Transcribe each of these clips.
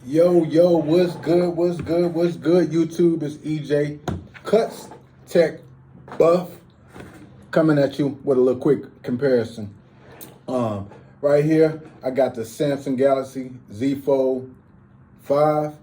Yo, what's good? What's good, YouTube? It's EJ Cuts Tech Buff coming at you with a little quick comparison. Right here, I got the Samsung Galaxy Z Fold 5,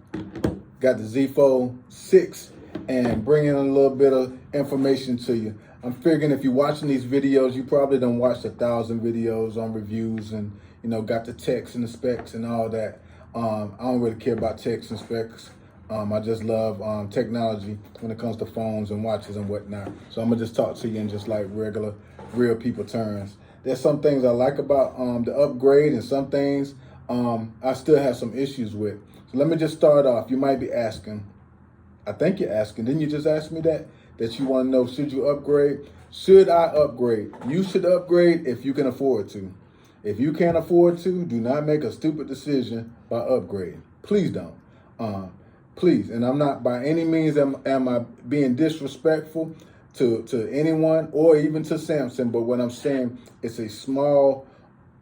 got the Z Fold 6, and bringing a little bit of information to you. I'm figuring if you're watching these videos, you probably done watched 1,000 videos on reviews and, got the text and the specs and all that. I don't really care about text and specs. I just love technology when it comes to phones and watches and whatnot. So I'm gonna just talk to you in just like regular, real people terms. There's some things I like about the upgrade and some things I still have some issues with. So let me just start off. You might be asking, I think you're asking, didn't you just ask me that? That you want to know, should you upgrade? Should I upgrade? You should upgrade if you can afford to. If you can't afford to, do not make a stupid decision by upgrading. Please don't. Please, and I'm not by any means am I being disrespectful to anyone or even to Samsung, but what I'm saying, it's a small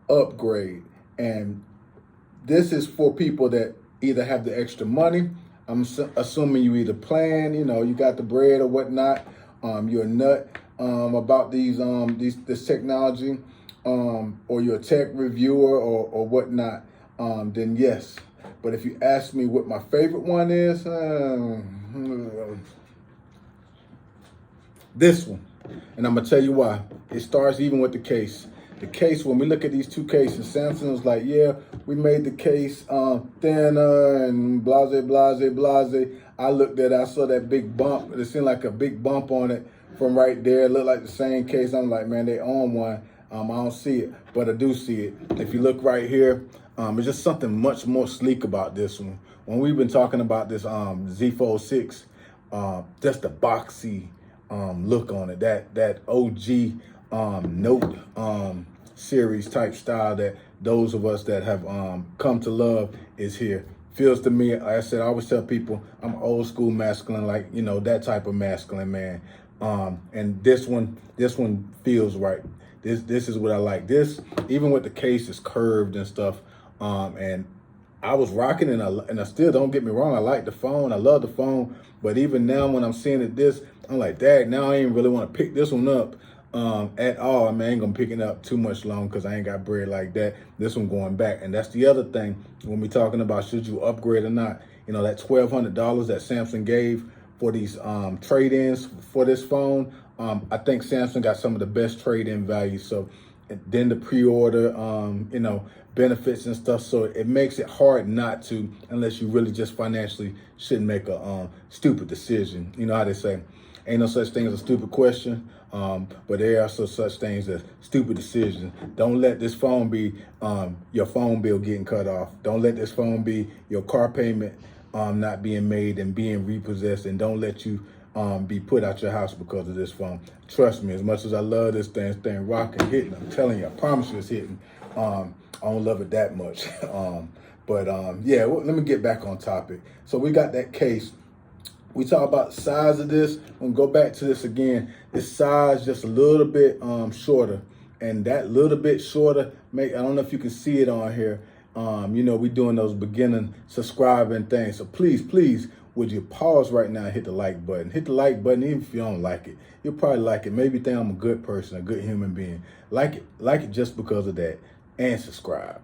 upgrade. And this is for people that either have the extra money. I'm assuming you either plan, you got the bread or whatnot. You're a nut about this technology, or you're a tech reviewer or whatnot. Then yes. But if you ask me what my favorite one is, this one. And I'm gonna tell you why. It starts even with the case. The case, when we look at these two cases, Samsung was like, yeah, we made the case thinner and blase. I looked at it, I saw that big bump. It seemed like a big bump on it from right there. It looked like the same case. I'm like, man, they own one. I don't see it, but I do see it. If you look right here, it's just something much more sleek about this one. When we've been talking about this Z Fold 6, just the boxy look on it, that OG Note series type style that those of us that have come to love is here. Feels to me, like I said, I always tell people I'm old school masculine, like, that type of masculine man. And this one feels right. This is what I like. This, even with the case, is curved and stuff. And I was rocking and I still, don't get me wrong, I like the phone. I love the phone. But even now when I'm seeing it I'm like, dang, now I ain't really want to pick this one up at all. I mean, I ain't gonna pick it up too much long because I ain't got bread like that. This one going back. And that's the other thing when we talking about should you upgrade or not. That $1,200 that Samsung gave for these trade-ins for this phone. I think Samsung got some of the best trade-in value. So then the pre-order, benefits and stuff. So it makes it hard not to, unless you really just financially shouldn't make a stupid decision. You know how they say, ain't no such thing as a stupid question, but there are also such things as stupid decisions. Don't let this phone be your phone bill getting cut off. Don't let this phone be your car payment not being made and being repossessed. And don't let you be put out your house because of this phone. Trust me, as much as I love this thing rocking, hitting, I'm telling you, I promise you it's hitting. I don't love it that much. Yeah, well, let me get back on topic. So we got that case. We talk about the size of this. I'm gonna go back to this again. This size just a little bit shorter. And that little bit shorter, I don't know if you can see it on here. We doing those beginning subscribing things. So please, would you pause right now and hit the like button? Hit the like button even if you don't like it. You'll probably like it. Maybe think I'm a good person, a good human being. Like it just because of that. And subscribe.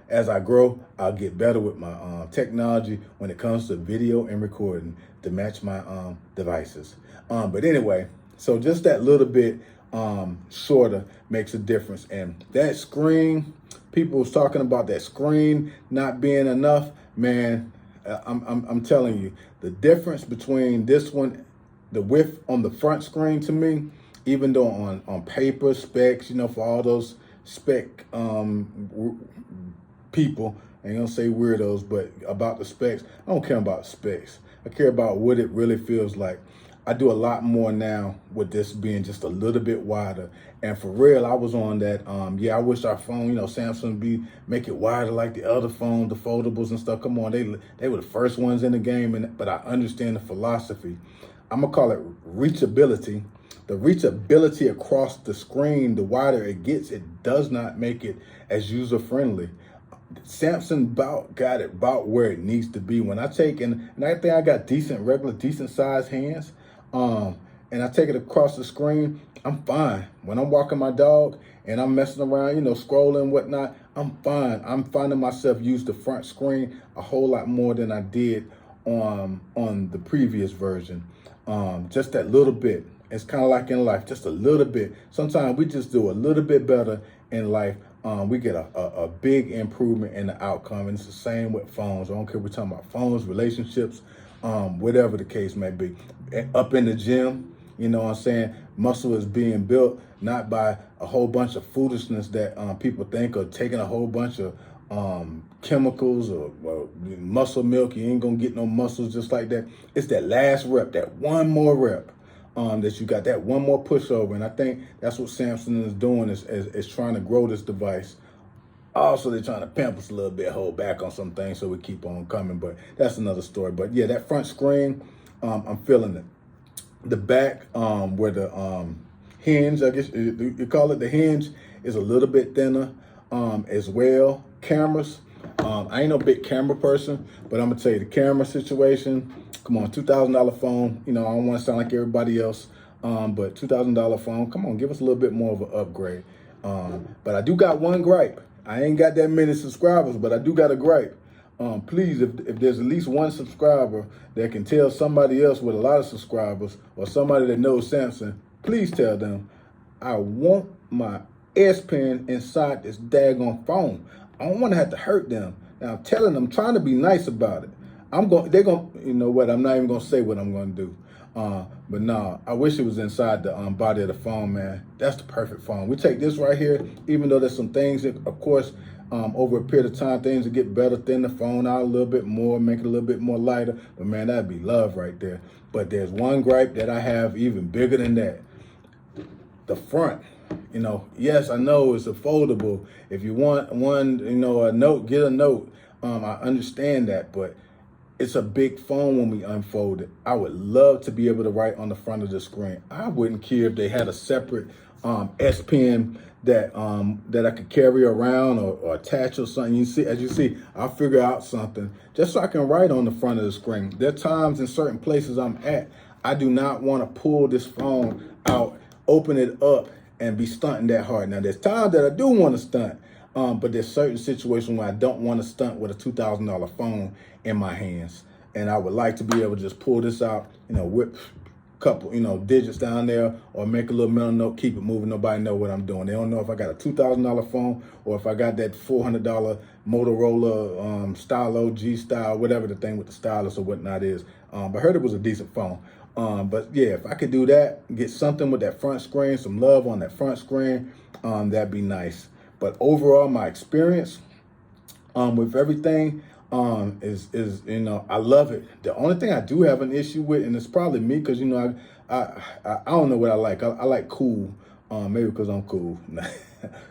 As I grow, I'll get better with my technology when it comes to video and recording to match my devices. But anyway, so just that little bit shorter makes a difference. And that screen, people was talking about that screen not being enough. Man, I'm telling you, the difference between this one, the width on the front screen to me, even though on paper specs, for all those spec people, I ain't gonna say weirdos, but about the specs, I don't care about specs. I care about what it really feels like. I do a lot more now with this being just a little bit wider. And for real, I was on that, I wish our phone, Samsung make it wider like the other phone, the foldables and stuff. Come on, they were the first ones in the game, but I understand the philosophy. I'm gonna call it reachability. The reachability across the screen, the wider it gets, it does not make it as user-friendly. Samsung got it about where it needs to be. When I take and I think I got decent sized hands, and I take it across the screen, I'm fine. When I'm walking my dog and I'm messing around, scrolling and whatnot, I'm fine. I'm finding myself use the front screen a whole lot more than I did on the previous version. Just that little bit. It's kind of like in life, just a little bit. Sometimes we just do a little bit better in life. We get a big improvement in the outcome. And it's the same with phones. I don't care if we're talking about phones, relationships, whatever the case may be. Up in the gym, you know what I'm saying? Muscle is being built not by a whole bunch of foolishness that people think, or taking a whole bunch of chemicals or muscle milk. You ain't gonna get no muscles just like that. It's that last rep, that one more rep. That you got that one more pushover. And I think that's what Samsung is doing, is trying to grow this device. Also, they're trying to pimp us a little bit, hold back on some things so we keep on coming, but that's another story. But yeah, that front screen, I'm feeling it. The back, where the hinge, I guess you call it, the hinge is a little bit thinner as well. Cameras, I ain't no big camera person, but I'm gonna tell you the camera situation. Come on, $2,000 phone. I don't want to sound like everybody else, but $2,000 phone. Come on, give us a little bit more of an upgrade. But I do got one gripe. I ain't got that many subscribers, but I do got a gripe. Please, if there's at least one subscriber that can tell somebody else with a lot of subscribers, or somebody that knows Samsung, please tell them I want my S Pen inside this daggone phone. I don't want to have to hurt them. Now I'm telling them, I'm trying to be nice about it. They're going, you know what, I'm not even going to say what I'm going to do. But nah, I wish it was inside the body of the phone, man. That's the perfect phone. We take this right here, even though there's some things that, of course, over a period of time, things will get better, thin the phone out a little bit more, make it a little bit more lighter. But man, that'd be love right there. But there's one gripe that I have even bigger than that. The front. Yes, I know it's a foldable. If you want one, a note, get a note. I understand that, but it's a big phone when we unfold it. I would love to be able to write on the front of the screen. I wouldn't care if they had a separate S Pen that I could carry around or attach or something. As you see, I'll figure out something just so I can write on the front of the screen. There are times in certain places I'm at, I do not want to pull this phone out, open it up, and be stunting that hard. Now, there's times that I do want to stunt, but there's certain situations where I don't want to stunt with a $2,000 phone in my hands. And I would like to be able to just pull this out, whip a couple, digits down there, or make a little mental note, keep it moving. Nobody know what I'm doing. They don't know if I got a $2,000 phone or if I got that $400 Motorola Stylo, G-Style, whatever the thing with the stylus or whatnot is. But I heard it was a decent phone. But yeah, if I could do that, get something with that front screen, some love on that front screen, that'd be nice. But overall, my experience with everything is I love it. The only thing I do have an issue with, and it's probably me, because I don't know what I like. I like cool. Maybe because I'm cool.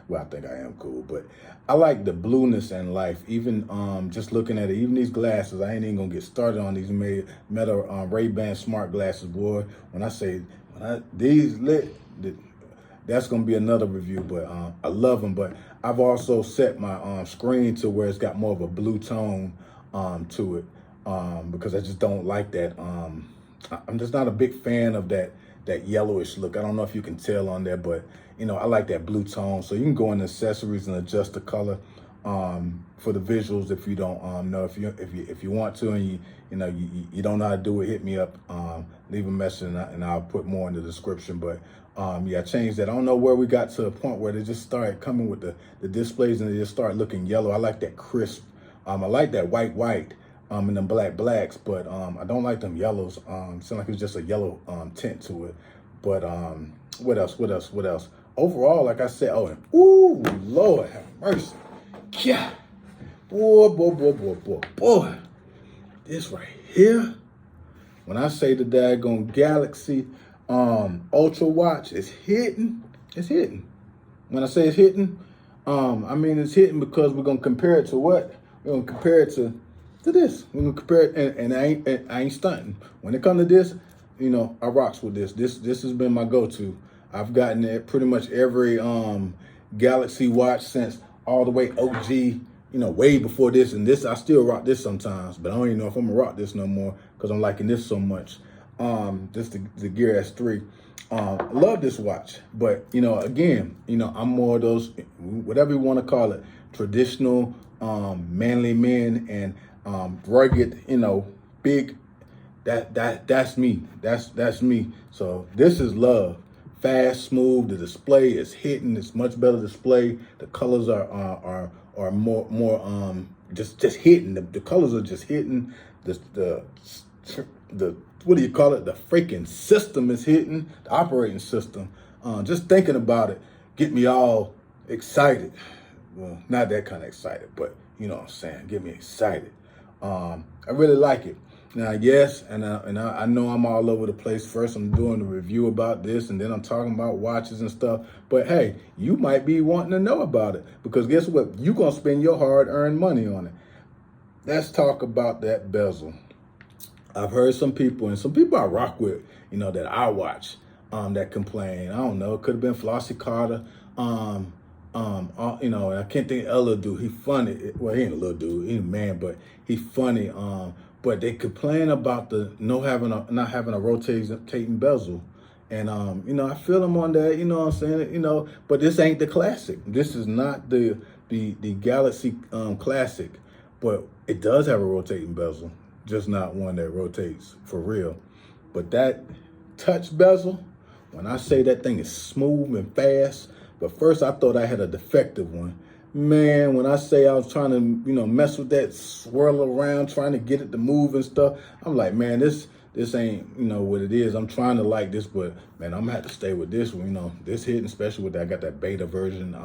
Well, I think I am cool, but I like the blueness in life. Even just looking at it, even these glasses, I ain't even gonna get started on these Meta Ray-Ban smart glasses, boy. These lit, that's gonna be another review. But I love them. But I've also set my screen to where it's got more of a blue tone to it, because I just don't like that. I'm just not a big fan of that yellowish look. I don't know if you can tell on there, but I like that blue tone. So you can go in accessories and adjust the color for the visuals. If you don't know, if you want to, and you don't know how to do it, hit me up, leave a message, and I'll put more in the description. But yeah, I changed that. I don't know where we got to a point where they just started coming with the displays and they just start looking yellow. I like that crisp. I like that white. And them blacks, but I don't like them yellows. Sound like it's just a yellow tint to it. But what else? Overall, like I said, ooh, Lord have mercy. Yeah. Boy. This right here, when I say the daggone Galaxy Ultra watch is hitting, it's hitting. When I say it's hitting, I mean it's hitting because we're gonna compare it to what? We're gonna compare it to this. We're gonna compare it, and I ain't stunting. When it comes to this, I rocks with this. This has been my go-to. I've gotten it pretty much every Galaxy watch since all the way OG way before this, and this I still rock this sometimes, but I don't even know if I'm gonna rock this no more because I'm liking this so much. This the Gear S3. I love this watch, but again, I'm more of those, whatever you want to call it, traditional, manly men and rugged, big. That's me. That's me. So this is love. Fast, smooth. The display is hitting. It's much better display. The colors are more just hitting. The colors are just hitting. The what do you call it? The freaking system is hitting. The operating system. Just thinking about it get me all excited. Well, not that kind of excited, but you know what I'm saying. Get me excited. I really like it. Now, yes, and I know I'm all over the place. First, I'm doing a review about this, and then I'm talking about watches and stuff. But hey, you might be wanting to know about it because guess what? You're going to spend your hard-earned money on it. Let's talk about that bezel. I've heard some people, and some people I rock with, that I watch, that complain. I don't know. It could have been Flossie Carter. And I can't think of other dude. He funny. Well, he ain't a little dude. He a man, but he funny. But they complain about the not having a rotating bezel. And I feel them on that, you know what I'm saying? But this ain't the classic. This is not the Galaxy Classic, but it does have a rotating bezel, just not one that rotates for real. But that touch bezel, when I say that thing is smooth and fast, but first I thought I had a defective one. Man, when I say I was trying to, mess with that, swirl around, trying to get it to move and stuff, I'm like, man, this ain't, what it is. I'm trying to like this, but man, I'm gonna have to stay with this one. This hitting, especially with that. I got that beta version,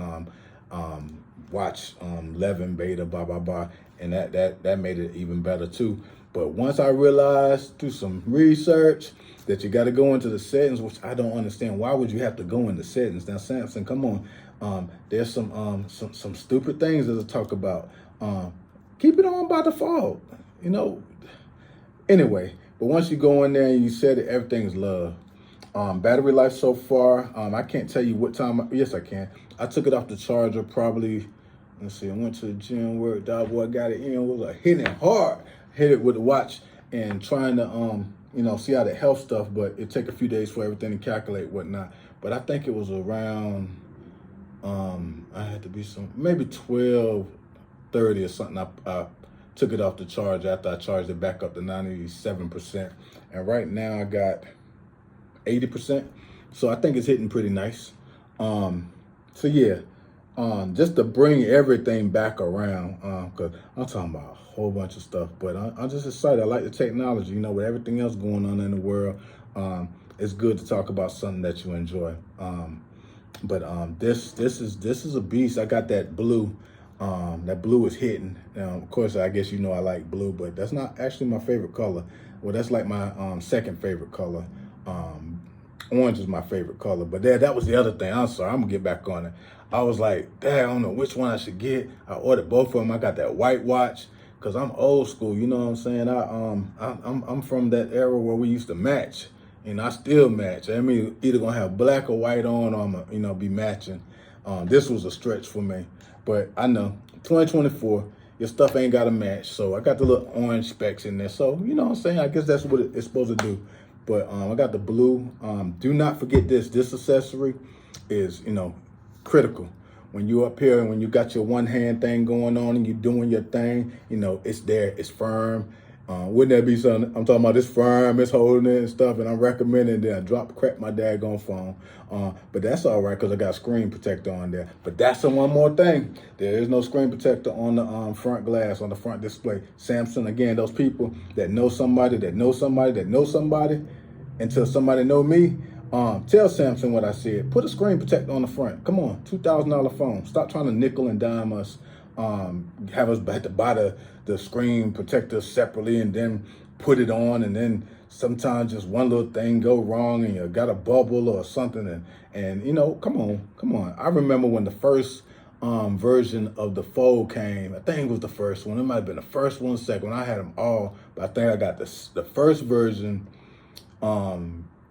watch 11 beta, blah blah blah, and that made it even better too. But once I realized through some research that you got to go into the settings, which I don't understand. Why would you have to go into settings? Now, Samsung, come on. There's some stupid things that I talk about. Keep it on by default. Anyway, but once you go in there and you set it, everything's love. Battery life so far, I can't tell you what time. Yes, I can. I took it off the charger probably. Let's see. I went to the gym, worked out. Boy, got it in. Was like hitting it hard. Hit it with the watch and trying to see how the health stuff. But it take a few days for everything to calculate whatnot. But I think it was around. I had to be maybe 12:30 or something. I took it off the charge after I charged it back up to 97%, and right now I got 80%. So I think it's hitting pretty nice. So yeah, just to bring everything back around, because I'm talking about a whole bunch of stuff, but I'm just excited. I like the technology. With everything else going on in the world, it's good to talk about something that you enjoy. But this is a beast. I got that blue. That blue is hitting. Of course, I guess I like blue, but that's not actually my favorite color. Well, that's like my second favorite color. Orange is my favorite color. But that was the other thing. I'm sorry. I'm gonna get back on it. I was like, I don't know which one I should get. I ordered both of them. I got that white watch because I'm old school. You know what I'm saying? I'm from that era where we used to match. I still match. I mean, either gonna have black or white on, or I'm gonna, be matching. This was a stretch for me, but I know 2024, your stuff ain't got to match. So I got the little orange specks in there. So you know what I'm saying? I guess that's what it's supposed to do. But I got the blue. Do not forget this. This accessory is, critical. When you up here and when you got your one hand thing going on and you doing your thing, it's there. It's firm. Wouldn't that be something? I'm talking about this firm, it's holding it and stuff, and I'm recommending that I crap my daggone phone. But that's all right because I got screen protector on there. But that's the one more thing. There is no screen protector on the front glass, on the front display. Samsung, again, those people that know somebody, that know somebody, that know somebody, until somebody know me, tell Samsung what I said. Put a screen protector on the front. Come on, $2,000 phone. Stop trying to nickel and dime us. Have us have to buy the screen protector separately and then put it on, and then sometimes just one little thing go wrong and you got a bubble or something, and come on. I remember when the first version of the Fold came. I think it was the first one. It might have been the first one, second one. I had them all, but I think I got the first version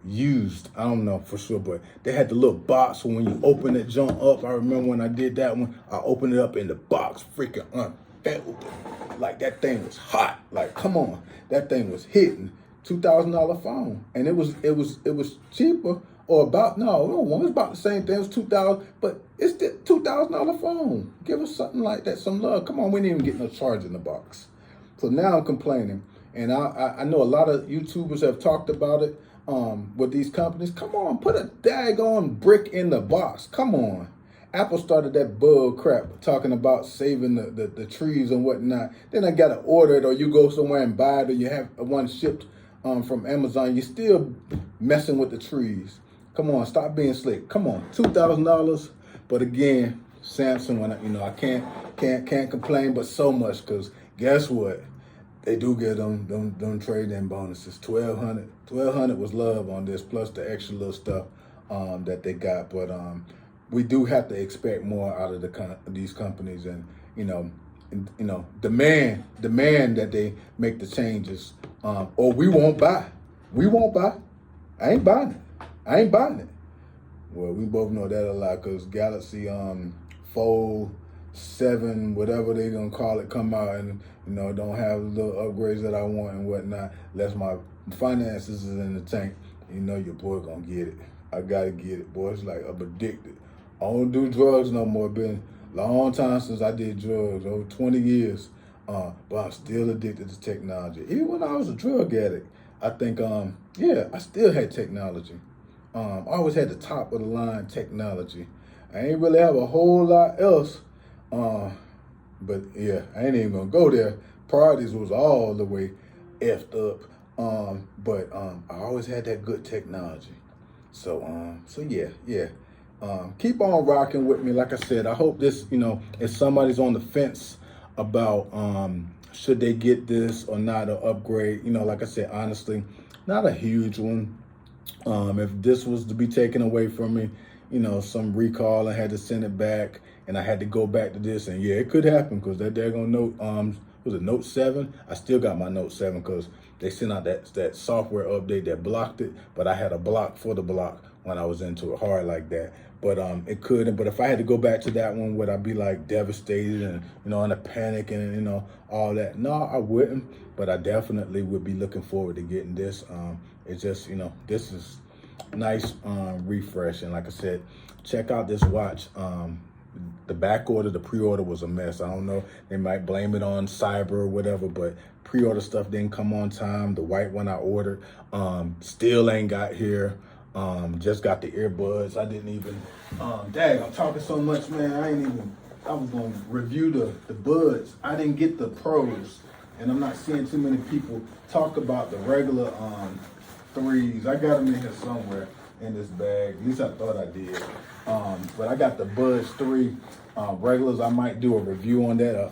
used. I don't know for sure, but they had the little box when you open that junk up. I remember when I did that one, I opened it up in the box, freaking that thing was hot. Like, come on, that thing was hitting. $2,000 phone, and it was cheaper, or about, no, it was about the same thing. It was 2,000, but it's the $2,000 phone. Give us something like that, some love. Come on, we didn't even get no charge in the box. So now I'm complaining, and I know a lot of YouTubers have talked about it with these companies. Come on, put a daggone brick in the box. Come on. Apple started that bug crap talking about saving the trees and whatnot. Then I got to order it, or you go somewhere and buy it, or you have one shipped from Amazon. You're still messing with the trees. Come on, stop being slick. Come on, $2,000. But again, Samsung, when I can't complain, but so much, because guess what? They do get them trade-in bonuses. $1,200 was love on this, plus the extra little stuff that they got. But we do have to expect more out of these companies, and demand that they make the changes, or we won't buy. We won't buy. I ain't buying it. Well, we both know that a lot, because Galaxy Fold 7, whatever they gonna call it, come out and don't have the little upgrades that I want and whatnot. Unless my finances is in the tank, your boy gonna get it. I gotta get it, boy. It's like I'm addicted. I don't do drugs no more. Been a long time since I did drugs, over 20 years. But I'm still addicted to technology. Even when I was a drug addict, I think, I still had technology. I always had the top of the line technology. I ain't really have a whole lot else. But yeah, I ain't even gonna go there. Priorities was all the way effed up. But I always had that good technology. So yeah. Keep on rocking with me. Like I said, I hope this, if somebody's on the fence about should they get this or not, or upgrade, like I said, honestly, not a huge one. If this was to be taken away from me, some recall, I had to send it back, and I had to go back to this, and yeah, it could happen, because that daggone Note, was it Note 7? I still got my Note 7, because they sent out that software update that blocked it, but I had a block for the block when I was into it hard like that. But it couldn't. But if I had to go back to that one, would I be like devastated and in a panic and all that? No, I wouldn't. But I definitely would be looking forward to getting this. It's just this is nice refresh. And like I said, check out this watch. The back order, the pre-order was a mess. I don't know. They might blame it on cyber or whatever, but pre-order stuff didn't come on time. The white one I ordered still ain't got here. Just got the earbuds. I didn't even, dang, I'm talking so much, man. I was going to review the buds. I didn't get the pros, and I'm not seeing too many people talk about the regular threes. I got them in here somewhere in this bag. At least I thought I did. But I got the Buds 3 regulars. I might do a review on that,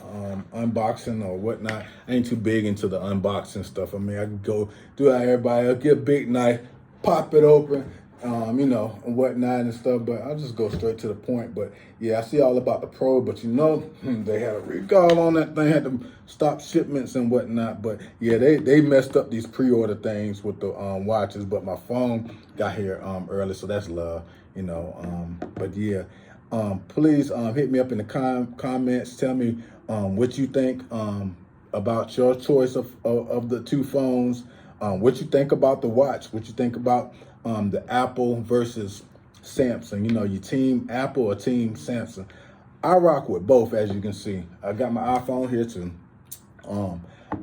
unboxing or whatnot. I ain't too big into the unboxing stuff. I mean, I can go do how everybody else, get a big knife, pop it open, and whatnot and stuff, but I'll just go straight to the point. But yeah, I see all about the Pro, but they had a recall on that thing, had to stop shipments and whatnot. But yeah, they messed up these pre-order things with the watches, but my phone got here early, so that's love, but yeah, please hit me up in the comments, tell me what you think about your choice of the two phones. What you think about the watch? What you think about the Apple versus Samsung? You team Apple or team Samsung? I rock with both, as you can see. I got my iPhone here too.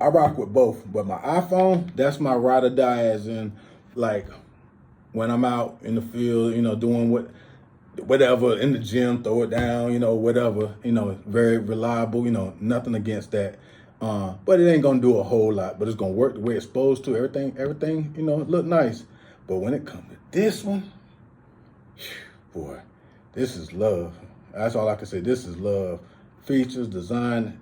I rock with both, but my iPhone, that's my ride or die, as in, like, when I'm out in the field, doing whatever, in the gym, throw it down, whatever, very reliable, nothing against that. But it ain't gonna do a whole lot, but it's gonna work the way it's supposed to. Everything, look nice. But when it comes to this one, boy, this is love. That's all I can say. This is love. Features, design,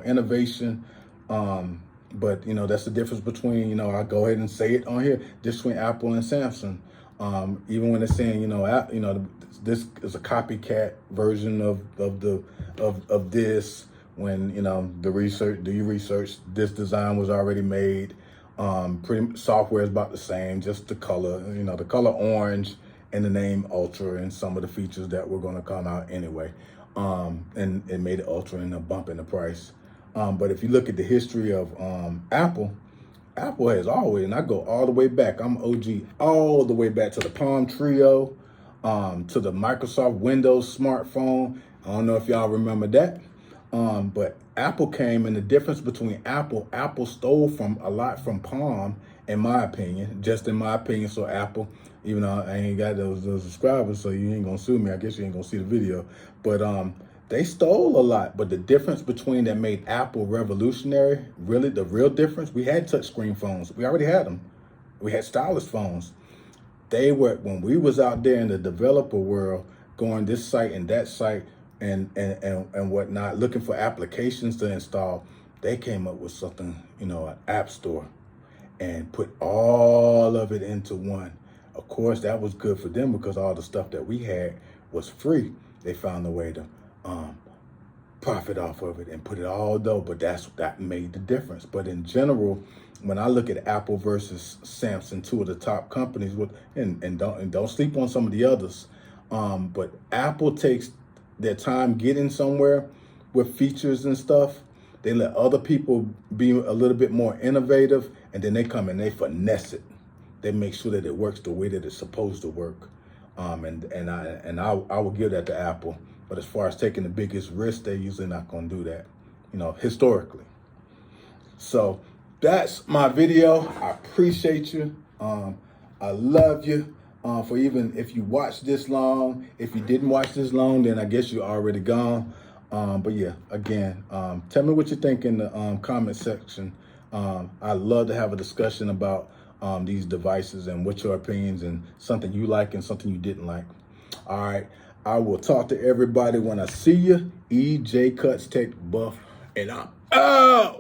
innovation. But that's the difference between, I go ahead and say it on here, between Apple and Samsung. Even when they're saying, this is a copycat version of this. When do you research? This design was already made. Software is about the same, just the color. The color orange and the name Ultra and some of the features that were going to come out anyway. And it made it Ultra and a bump in the price. But if you look at the history of Apple, Apple has always, and I go all the way back. I'm OG all the way back to the Palm Trio, to the Microsoft Windows smartphone. I don't know if y'all remember that. But Apple came, and the difference between Apple stole from a lot from Palm, in my opinion, just in my opinion. So Apple, even though I ain't got those subscribers, so you ain't gonna sue me. I guess you ain't gonna see the video. But they stole a lot. But the difference between that made Apple revolutionary, really the real difference, we had touchscreen phones. We already had them. We had stylus phones. They were, when we was out there in the developer world, going this site and that site and whatnot, looking for applications to install, they came up with something, an app store, and put all of it into one. Of course, that was good for them because all the stuff that we had was free. They found a way to profit off of it and put it all though, but that made the difference. But in general, when I look at Apple versus Samsung, two of the top companies, and don't sleep on some of the others, but Apple takes their time getting somewhere with features and stuff. They let other people be a little bit more innovative, and then they come and they finesse it. They make sure that it works the way that it's supposed to work. And I will give that to Apple. But as far as taking the biggest risk, they're usually not going to do that, historically. So that's my video. I appreciate you. I love you. For even if you watched this long, if you didn't watch this long, then I guess you're already gone. But yeah, again, tell me what you think in the comment section. I'd love to have a discussion about these devices and what your opinions and something you like and something you didn't like. All right. I will talk to everybody when I see you. EJ Cuts Tech Buff, and I'm out.